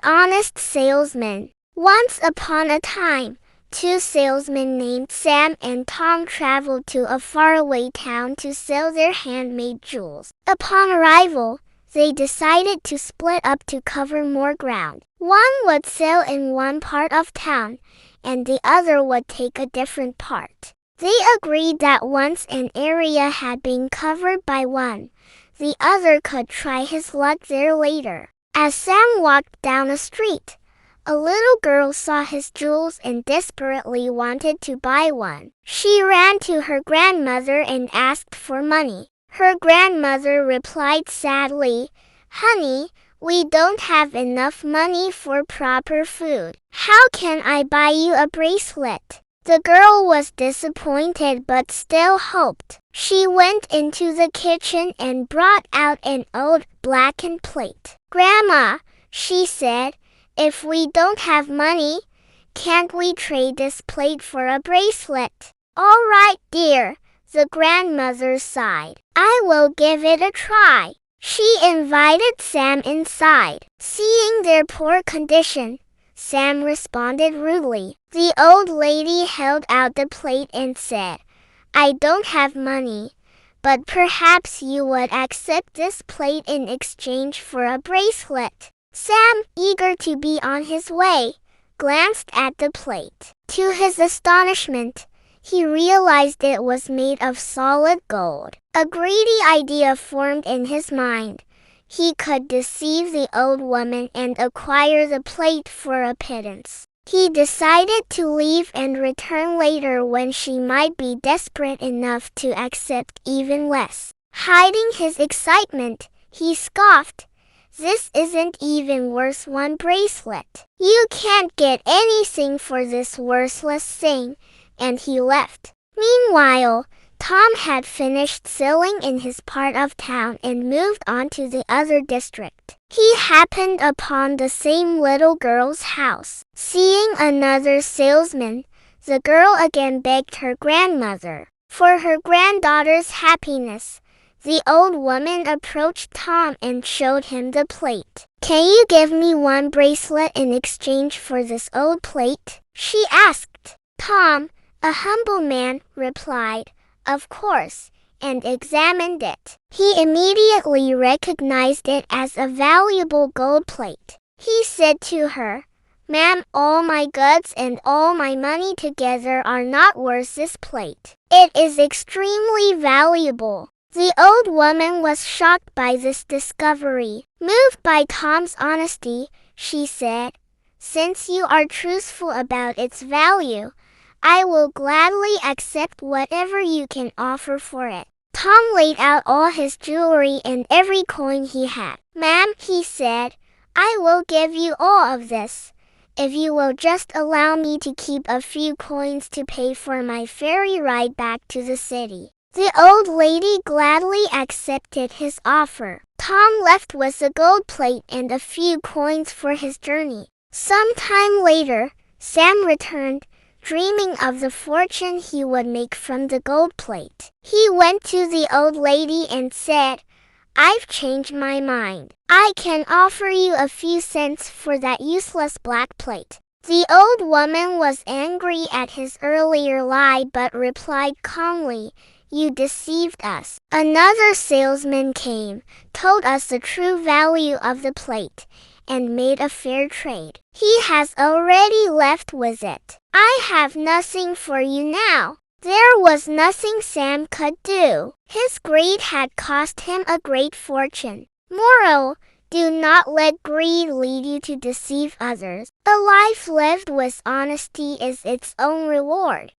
honest salesman. Once upon a time, two salesmen named Sam and Tom traveled to a faraway town to sell their handmade jewels. Upon arrival, they decided to split up to cover more ground. One would sell in one part of town, and the other would take a different part. They agreed that once an area had been covered by one, the other could try his luck there later. As Sam walked down a street, a little girl saw his jewels and desperately wanted to buy one. She ran to her grandmother and asked for money. Her grandmother replied sadly, "Honey, we don't have enough money for proper food. How can I buy you a bracelet?" The girl was disappointed but still hoped. She went into the kitchen and brought out an old blackened plate. "Grandma," she said, "if we don't have money, can't we trade this plate for a bracelet?" "All right, dear," the grandmother sighed. "I will give it a try." She invited Sam inside. Seeing their poor condition, Sam responded rudely. The old lady held out the plate and said, "I don't have money, but perhaps you would accept this plate in exchange for a bracelet." Sam, eager to be on his way, glanced at the plate. To his astonishment, he realized it was made of solid gold. A greedy idea formed in his mind. He could deceive the old woman and acquire the plate for a pittance. He decided to leave and return later when she might be desperate enough to accept even less. Hiding his excitement, he scoffed, "This isn't even worth one bracelet. You can't get anything for this worthless thing," and he left. Meanwhile, Tom had finished selling in his part of town and moved on to the other district. He happened upon the same little girl's house. Seeing another salesman, the girl again begged her grandmother. For her granddaughter's happiness, the old woman approached Tom and showed him the plate. "Can you give me one bracelet in exchange for this old plate?" she asked. Tom, a humble man, replied, "Of course," and examined it. He immediately recognized it as a valuable gold plate. He said to her, "Ma'am, all my goods and all my money together are not worth this plate. It is extremely valuable." The old woman was shocked by this discovery. Moved by Tom's honesty, she said, "Since you are truthful about its value, I will gladly accept whatever you can offer for it." Tom laid out all his jewelry and every coin he had. "Ma'am," he said, "I will give you all of this, if you will just allow me to keep a few coins to pay for my ferry ride back to the city." The old lady gladly accepted his offer. Tom left with the gold plate and a few coins for his journey. Some time later, Sam returned, dreaming of the fortune he would make from the gold plate. He went to the old lady and said, "I've changed my mind. I can offer you a few cents for that useless black plate." The old woman was angry at his earlier lie but replied calmly, "You deceived us." Another salesman came, told us the true value of the plate, and made a fair trade. He has already left with it. I have nothing for you now. There was nothing Sam could do. His greed had cost him a great fortune. Moral: do not let greed lead you to deceive others. A life lived with honesty is its own reward.